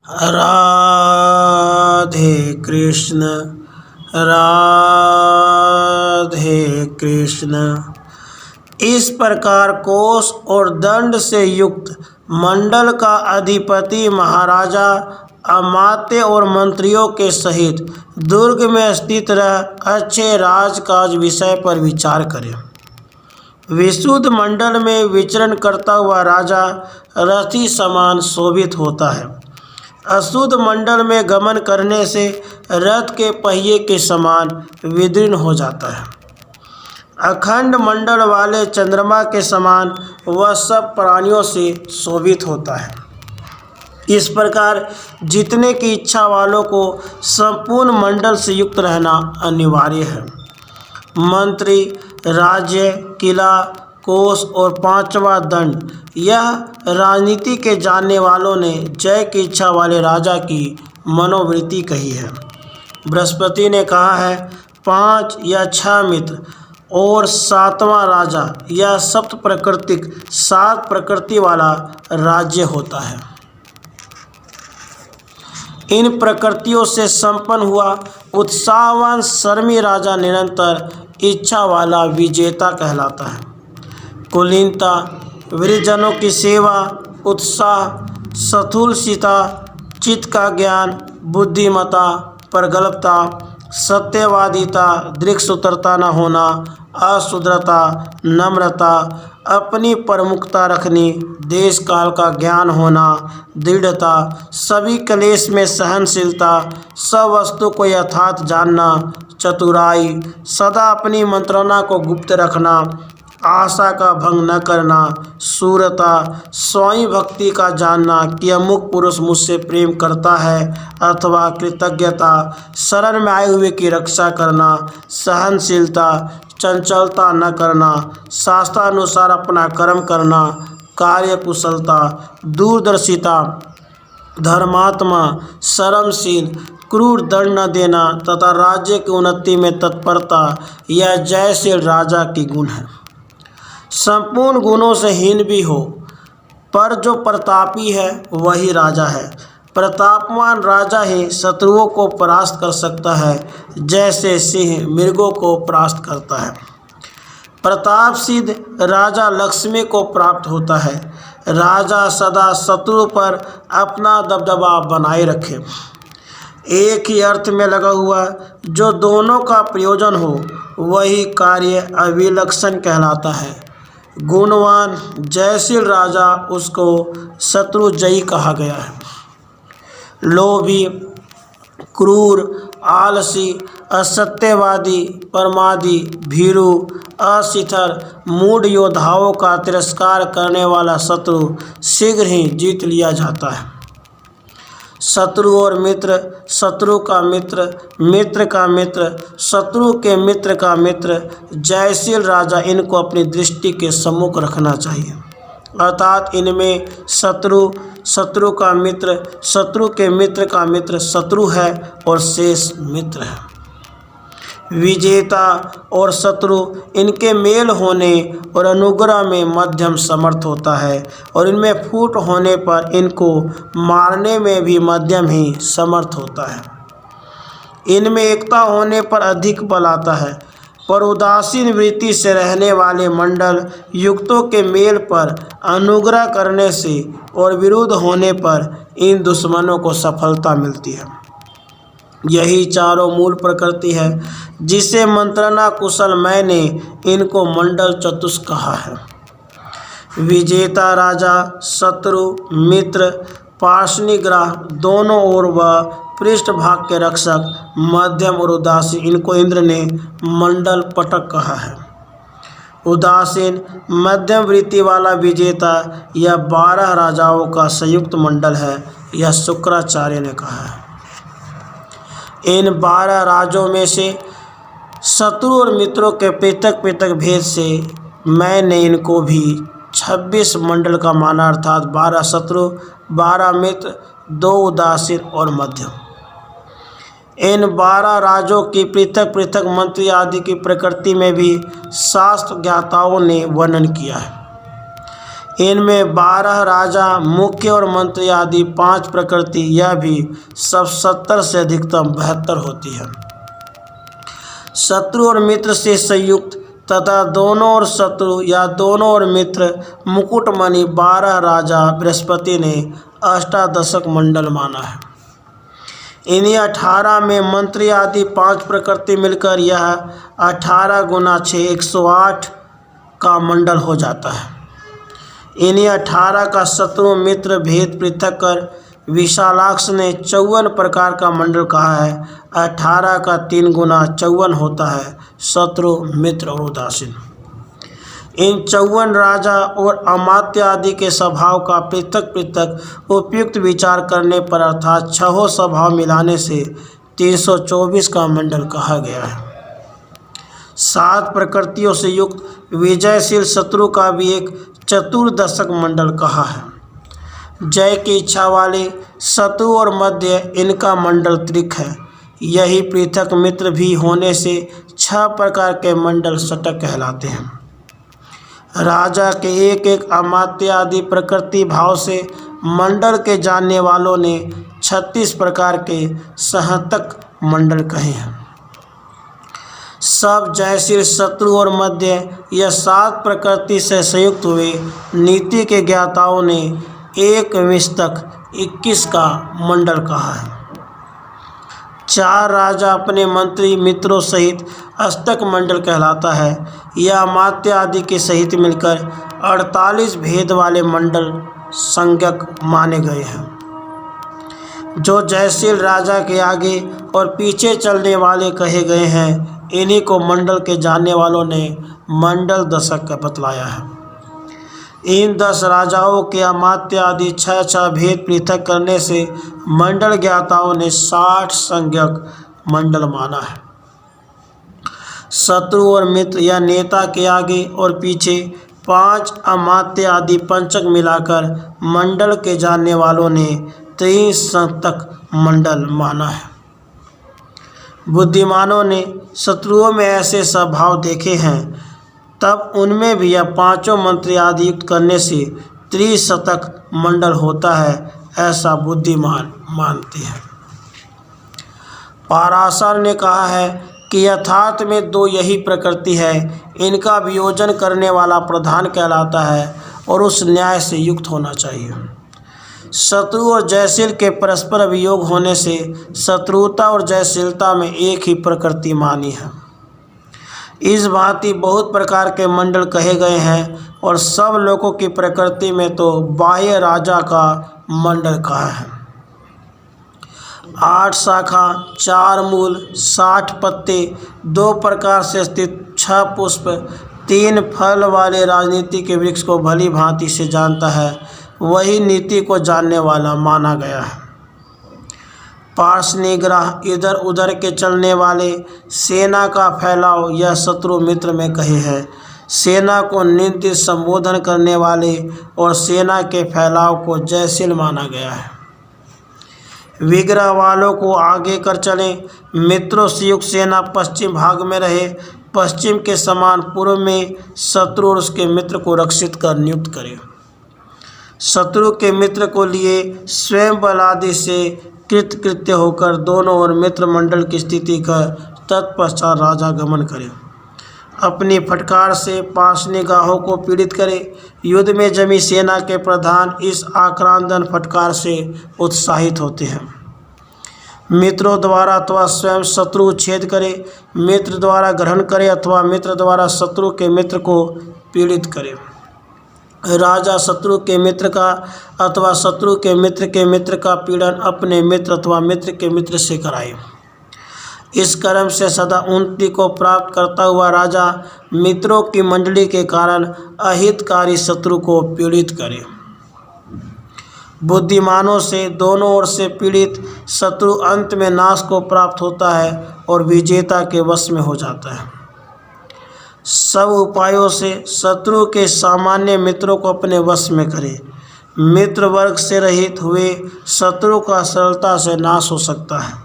राधे कृष्ण राधे कृष्ण। इस प्रकार कोष और दंड से युक्त मंडल का अधिपति महाराजा अमात्य और मंत्रियों के सहित दुर्ग में स्थित रह अच्छे राजकाज विषय पर विचार करे। विशुद्ध मंडल में विचरण करता हुआ राजा रथी समान शोभित होता है। अशुद्ध मंडल में गमन करने से रथ के पहिए के समान विदीर्ण हो जाता है। अखंड मंडल वाले चंद्रमा के समान वह सब प्राणियों से शोभित होता है। इस प्रकार जीतने की इच्छा वालों को संपूर्ण मंडल से युक्त रहना अनिवार्य है। मंत्री, राज्य, किला, कोष और पांचवा दंड, यह राजनीति के जानने वालों ने जय की इच्छा वाले राजा की मनोवृत्ति कही है। बृहस्पति ने कहा है 5 या 6 मित्र और 7वां राजा, यह सप्त प्राकृतिक 7 प्रकृति वाला राज्य होता है। इन प्रकृतियों से संपन्न हुआ उत्साहवान शर्मी राजा निरंतर इच्छा वाला विजेता कहलाता है। कुलीनता, वृद्धजनों की सेवा, उत्साह, स्थूलशीलता, चित्त का ज्ञान, बुद्धिमत्ता, प्रगल्भता, सत्यवादिता, दृढ़सूत्रता न होना, अशुद्रता, नम्रता, अपनी प्रमुखता रखनी, देश काल का ज्ञान होना, दृढ़ता, सभी क्लेश में सहनशीलता, सब वस्तु को यथार्थ जानना, चतुराई, सदा अपनी मंत्रणा को गुप्त रखना, आशा का भंग न करना, शूरता, स्वयं भक्ति का जानना कि अमुक पुरुष मुझसे प्रेम करता है अथवा कृतज्ञता, शरण में आए हुए की रक्षा करना, सहनशीलता, चंचलता न करना, शास्त्रानुसार अपना कर्म करना, कार्यकुशलता, दूरदर्शिता, धर्मात्मा, शर्मशील, क्रूर दंड न देना तथा राज्य की उन्नति में तत्परता, यह जयशील राजा की गुण है। संपूर्ण गुणों से हीन भी हो, पर जो प्रतापी है वही राजा है। प्रतापवान राजा ही शत्रुओं को परास्त कर सकता है, जैसे सिंह मृगों को परास्त करता है। प्रताप सिद्ध राजा लक्ष्मी को प्राप्त होता है। राजा सदा शत्रु पर अपना दबदबा बनाए रखे। एक ही अर्थ में लगा हुआ जो दोनों का प्रयोजन हो, वही कार्य अभिलक्षण कहलाता है। गुणवान जयशील राजा, उसको शत्रुजयी कहा गया है। लोभी, क्रूर, आलसी, असत्यवादी, प्रमादी, भीरू, अशिथिल, मूढ़ योद्धाओं का तिरस्कार करने वाला शत्रु शीघ्र ही जीत लिया जाता है। शत्रु और मित्र, शत्रु का मित्र, मित्र का मित्र, शत्रु के मित्र का मित्र, जयशील राजा इनको अपनी दृष्टि के सम्मुख रखना चाहिए। अर्थात इनमें शत्रु, शत्रु का मित्र, शत्रु के मित्र का मित्र शत्रु है और शेष मित्र है। विजेता और शत्रु, इनके मेल होने और अनुग्रह में मध्यम समर्थ होता है और इनमें फूट होने पर इनको मारने में भी मध्यम ही समर्थ होता है। इनमें एकता होने पर अधिक बल आता है, पर उदासीन वृत्ति से रहने वाले मंडल युक्तों के मेल पर अनुग्रह करने से और विरुद्ध होने पर इन दुश्मनों को सफलता मिलती है। यही चारों मूल प्रकृति है जिसे मंत्रणा कुशल मैंने इनको मंडल चतुष्क कहा है। विजेता राजा, शत्रु, मित्र, पार्षणिग्राह दोनों ओर व पृष्ठ भाग के रक्षक, मध्यम और उदासीन, इनको इंद्र ने मंडल पटक कहा है। उदासीन मध्यम वृत्ति वाला विजेता यह 12 राजाओं का संयुक्त मंडल है, यह शुक्राचार्य ने कहा है। इन 12 राजों में से शत्रु और मित्रों के पृथक पृथक भेद से मैंने इनको भी 26 मंडल का माना, अर्थात 12 शत्रु, 12 मित्र, 2 उदासीन और मध्यम। इन 12 राजों की पृथक पृथक मंत्री आदि की प्रकृति में भी शास्त्र ज्ञाताओं ने वर्णन किया है। इनमें 12 राजा, मुख्य और मंत्री आदि 5 प्रकृति, यह भी सब 70 से अधिकतम 72 होती है। शत्रु और मित्र से संयुक्त तथा दोनों और शत्रु या दोनों और मित्र मुकुटमणि 12 राजा बृहस्पति ने अष्टादशक मंडल माना है। इन्हीं 18 में मंत्री आदि 5 प्रकृति मिलकर यह 18 गुना 6 108 का मंडल हो जाता है। इन्हीं 18 का शत्रु मित्र भेद पृथक कर विशालाक्ष ने 54 प्रकार का मंडल कहा है। 18 का 3 गुना 54 होता है शत्रु, मित्र और उदासीन। इन 54 राजा और अमात्य आदि के स्वभाव का पृथक पृथक उपयुक्त विचार करने पर अर्थात 6 स्वभाव मिलाने से 324 का मंडल कहा गया है। 7 प्रकृतियों से युक्त विजयशील शत्रु का भी एक चतुर्दशक मंडल कहा है। जय की इच्छा वाले शत्रु और मध्य इनका मंडल त्रिक है। यही पृथक मित्र भी होने से 6 प्रकार के मंडल षटक कहलाते हैं। राजा के एक एक अमात्य आदि प्रकृति भाव से मंडल के जानने वालों ने 36 प्रकार के सहतक मंडल कहे हैं। सब जयशील शत्रु और मध्य यह 7 प्रकृति से संयुक्त हुए नीति के ज्ञाताओं ने एक विस्तक 21 का मंडल कहा है। 4 राजा अपने मंत्री मित्रों सहित अष्टक मंडल कहलाता है। यह अमात्य आदि के सहित मिलकर 48 भेद वाले मंडल संज्ञक माने गए हैं। जो जयशील राजा के आगे और पीछे चलने वाले कहे गए हैं, इन्हीं को मंडल के जानने वालों ने मंडल दशक का बतलाया है। इन 10 राजाओं के अमात्य आदि 6 भेद पृथक करने से मंडल ज्ञाताओं ने 60 संज्ञक मंडल माना है। शत्रु और मित्र या नेता के आगे और पीछे 5 अमात्य आदि पंचक मिलाकर मंडल के जानने वालों ने 30 तक मंडल माना है। बुद्धिमानों ने शत्रुओं में ऐसे स्वभाव देखे हैं, तब उनमें भी यह 5 मंत्री आदि युक्त करने से 30 मंडल होता है, ऐसा बुद्धिमान मानते हैं। पाराशर ने कहा है कि यथार्थ में 2 यही प्रकृति है, इनका वियोजन करने वाला प्रधान कहलाता है और उस न्याय से युक्त होना चाहिए। शत्रु और जयशील के परस्पर वियोग होने से शत्रुता और जयशीलता में एक ही प्रकृति मानी है। इस भांति बहुत प्रकार के मंडल कहे गए हैं और सब लोगों की प्रकृति में तो बाह्य राजा का मंडल कहा है। 8 शाखा, 4 मूल, 60 पत्ते, 2 प्रकार से स्थित 6 पुष्प, 3 फल वाले राजनीति के वृक्ष को भली भांति से जानता है, वही नीति को जानने वाला माना गया है। पार्श्वनिग्रह, इधर उधर के चलने वाले, सेना का फैलाव, यह शत्रु मित्र में कहे हैं। सेना को निंदित संबोधन करने वाले और सेना के फैलाव को जयशील माना गया है। विग्रह वालों को आगे कर चले, मित्रों से युक्त सेना पश्चिम भाग में रहे, पश्चिम के समान पूर्व में शत्रु और उसके मित्र को रक्षित कर नियुक्त करे। शत्रु के मित्र को लिए स्वयं बल आदि से कृत्य होकर दोनों और मित्र मंडल की स्थिति कर तत्पश्चात राजा गमन करे। अपनी फटकार से पार्श्वनिगाहों को पीड़ित करे। युद्ध में जमी सेना के प्रधान इस आक्रांदन फटकार से उत्साहित होते हैं। मित्रों द्वारा अथवा स्वयं शत्रु छेद करे, मित्र द्वारा ग्रहण करे अथवा मित्र द्वारा शत्रु के मित्र को पीड़ित करे। राजा शत्रु के मित्र का अथवा शत्रु के मित्र का पीड़न अपने मित्र अथवा मित्र के मित्र से कराए। इस कर्म से सदा उन्नति को प्राप्त करता हुआ राजा मित्रों की मंडली के कारण अहितकारी शत्रु को पीड़ित करे। बुद्धिमानों से दोनों ओर से पीड़ित शत्रु अंत में नाश को प्राप्त होता है और विजेता के वश में हो जाता है। सब उपायों से शत्रु के सामान्य मित्रों को अपने वश में करे। मित्र वर्ग से रहित हुए शत्रु का सरलता से नाश हो सकता है।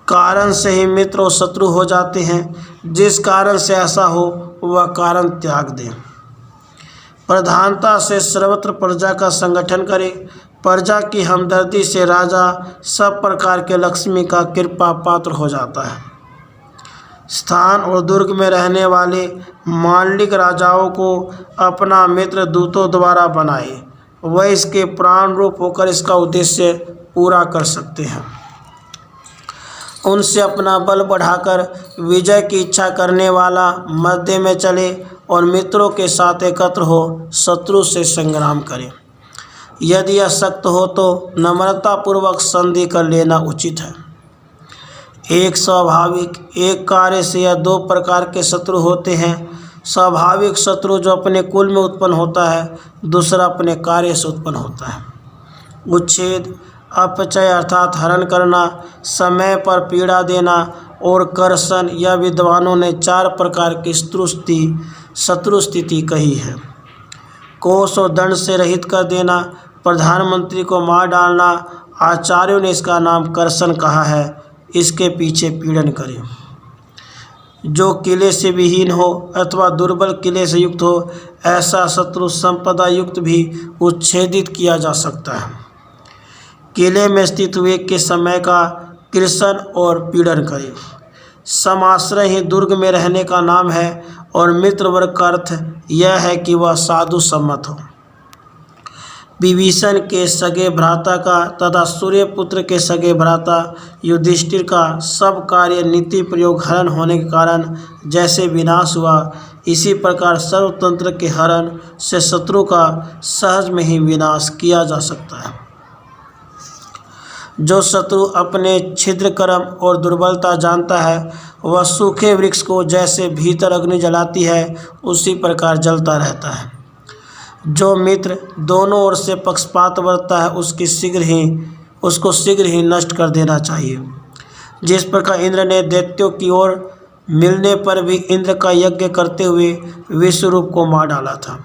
कारण से ही मित्र और शत्रु हो जाते हैं। जिस कारण से ऐसा हो वह कारण त्याग दें। प्रधानता से सर्वत्र प्रजा का संगठन करे। प्रजा की हमदर्दी से राजा सब प्रकार के लक्ष्मी का कृपा पात्र हो जाता है। स्थान और दुर्ग में रहने वाले मांडलिक राजाओं को अपना मित्र दूतों द्वारा बनाए, वह इसके प्राण रूप होकर इसका उद्देश्य पूरा कर सकते हैं। उनसे अपना बल बढ़ाकर विजय की इच्छा करने वाला मध्य में चले और मित्रों के साथ एकत्र हो शत्रु से संग्राम करे। यदि अशक्त हो तो नम्रतापूर्वक संधि कर लेना उचित है। एक स्वाभाविक, एक कार्य से या दो प्रकार के शत्रु होते हैं। स्वाभाविक शत्रु जो अपने कुल में उत्पन्न होता है, दूसरा अपने कार्य से उत्पन्न होता है। उच्छेद, अपचय अर्थात हरण करना, समय पर पीड़ा देना और कर्षण, यह विद्वानों ने 4 प्रकार की शत्रु स्थिति कही है। कोष और दंड से रहित कर देना, प्रधानमंत्री को मार डालना, आचार्यों ने इसका नाम कर्षण कहा है। इसके पीछे पीड़न करें। जो किले से विहीन हो अथवा दुर्बल किले से युक्त हो, ऐसा शत्रु संपदा युक्त भी उच्छेदित किया जा सकता है। किले में स्थित विवेक के समय का कृषण और पीड़न करें। समाश्रय ही दुर्ग में रहने का नाम है और मित्र वर्ग का अर्थ यह है कि वह साधु सम्मत हो। विभीषण के सगे भ्राता का तथा सूर्यपुत्र के सगे भ्राता युधिष्ठिर का सब कार्य नीति प्रयोग हरण होने के कारण जैसे विनाश हुआ, इसी प्रकार सर्वतंत्र के हरण से शत्रु का सहज में ही विनाश किया जा सकता है। जो शत्रु अपने छिद्र कर्म और दुर्बलता जानता है, वह सूखे वृक्ष को जैसे भीतर अग्नि जलाती है, उसी प्रकार जलता रहता है। जो मित्र दोनों ओर से पक्षपात बरतता है, उसको शीघ्र ही नष्ट कर देना चाहिए। जिस प्रकार इंद्र ने दैत्यों की ओर मिलने पर भी इंद्र का यज्ञ करते हुए विश्वरूप को मार डाला था।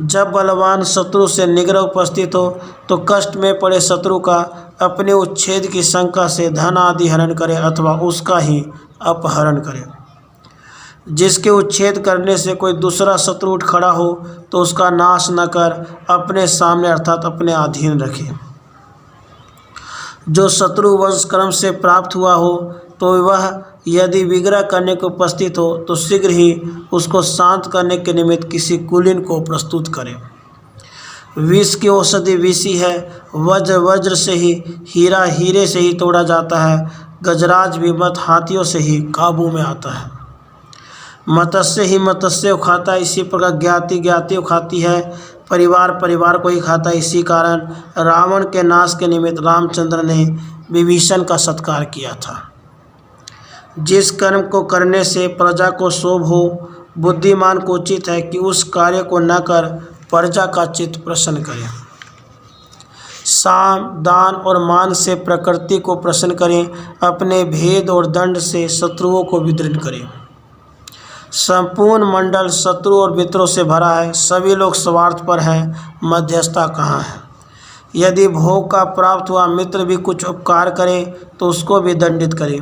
जब बलवान शत्रु से निग्रह उपस्थित हो तो कष्ट में पड़े शत्रु का अपने उच्छेद की शंका से धन आदि हरण करे अथवा उसका ही अपहरण करे। जिसके उच्छेद करने से कोई दूसरा शत्रु उठ खड़ा हो तो उसका नाश न कर अपने सामने अर्थात अपने अधीन रखे। जो शत्रु वंश क्रम से प्राप्त हुआ हो तो वह यदि विग्रह करने को उपस्थित हो तो शीघ्र ही उसको शांत करने के निमित्त किसी कुलीन को प्रस्तुत करे। विष की औषधि विषी है, वज्र से ही, हीरा हीरे से ही तोड़ा जाता है, गजराज भी मत हाथियों से ही काबू में आता है। मत्स्य ही मत्स्य को खाता है, इसी प्रकार ज्ञाति को खाती है, परिवार को ही खाता है। इसी कारण रावण के नाश के निमित्त रामचंद्र ने विभीषण का सत्कार किया था। जिस कर्म को करने से प्रजा को शोभ हो, बुद्धिमान को उचित है कि उस कार्य को न कर प्रजा का चित्त प्रसन्न करे। साम, दान और मान से प्रकृति को प्रसन्न करें, अपने भेद और दंड से शत्रुओं को विदीर्ण करें। संपूर्ण मंडल शत्रु और मित्रों से भरा है, सभी लोग स्वार्थ पर हैं, मध्यस्थता कहाँ है। यदि भोग का प्राप्त हुआ मित्र भी कुछ उपकार करे तो उसको भी दंडित करे।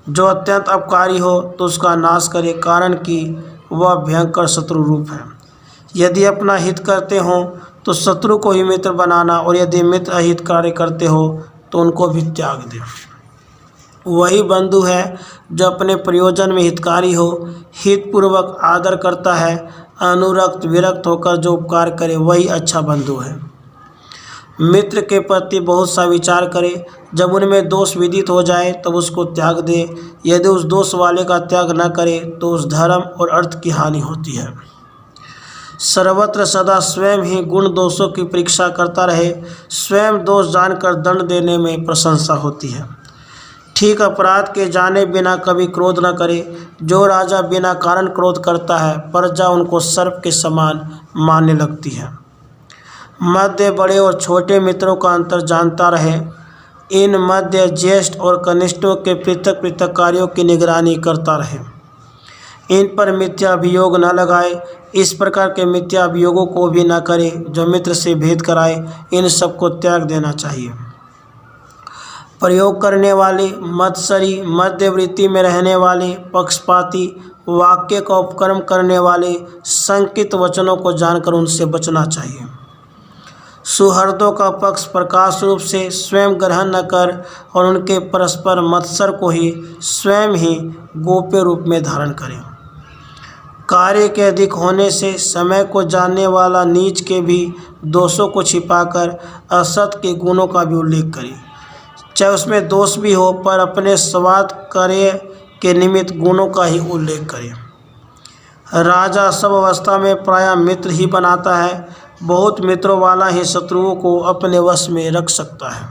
जो अत्यंत अपकारी हो तो उसका नाश करे, कारण कि वह भयंकर शत्रु रूप है। यदि अपना हित करते हो तो शत्रु को ही मित्र बनाना, और यदि मित्र अहित कार्य करते हो तो उनको भी त्याग दे। वही बंधु है जो अपने प्रयोजन में हितकारी हो, हितपूर्वक आदर करता है, अनुरक्त विरक्त होकर जो उपकार करे, वही अच्छा बंधु है। मित्र के प्रति बहुत सा विचार करे, जब उनमें दोष विदित हो जाए तब उसको त्याग दे। यदि उस दोष वाले का त्याग न करे तो उस धर्म और अर्थ की हानि होती है। सर्वत्र सदा स्वयं ही गुण दोषों की परीक्षा करता रहे, स्वयं दोष जानकर दंड देने में प्रशंसा होती है। ठीक अपराध के जाने बिना कभी क्रोध न करे। जो राजा बिना कारण क्रोध करता है, प्रजा उनको सर्प के समान मानने लगती है। मध्य बड़े और छोटे मित्रों का अंतर जानता रहे। इन मध्य ज्येष्ठ और कनिष्ठों के पृथक पृथक कार्यों की निगरानी करता रहे। इन पर मिथ्या अभियोग न लगाए। इस प्रकार के मिथ्या अभियोगों को भी न करे जो मित्र से भेद कराए। इन सबको त्याग देना चाहिए। प्रयोग करने वाले, मत्सरी, मध्यवृत्ति में रहने वाले, पक्षपाती वाक्य का उपक्रम करने वाले संकित वचनों को जानकर उनसे बचना चाहिए। सुहृदों का पक्ष प्रकाश रूप से स्वयं ग्रहण न कर और उनके परस्पर मत्सर को ही स्वयं ही गोप्य रूप में धारण करें। कार्य के अधिक होने से समय को जानने वाला नीच के भी दोषों को छिपाकर असत के गुणों का भी उल्लेख करे, चाहे उसमें दोष भी हो, पर अपने स्वाद कार्य के निमित्त गुणों का ही उल्लेख करे। राजा सब अवस्था में प्रायः मित्र ही बनाता है, बहुत मित्रों वाला ही शत्रुओं को अपने वश में रख सकता है।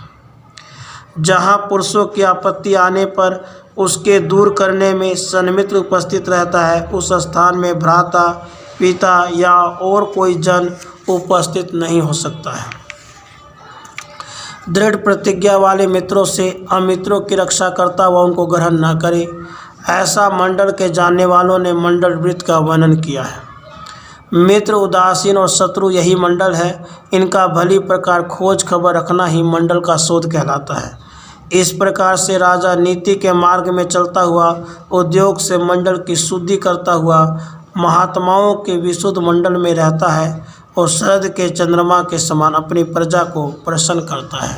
जहाँ पुरुषों की आपत्ति आने पर उसके दूर करने में सन्मित्र उपस्थित रहता है, उस स्थान में भ्राता, पिता या और कोई जन उपस्थित नहीं हो सकता है। दृढ़ प्रतिज्ञा वाले मित्रों से अमित्रों की रक्षा करता हुआ उनको ग्रहण न करे, ऐसा मंडल के जानने वालों ने मंडल वृत्त का वर्णन किया है। मित्र, उदासीन और शत्रु यही मंडल है। इनका भली प्रकार खोज खबर रखना ही मंडल का शोध कहलाता है। इस प्रकार से राजा नीति के मार्ग में चलता हुआ उद्योग से मंडल की शुद्धि करता हुआ महात्माओं के विशुद्ध मंडल में रहता है और शरद के चंद्रमा के समान अपनी प्रजा को प्रसन्न करता है।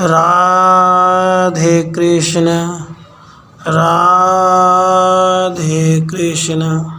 राधे कृष्ण, राधे कृष्ण।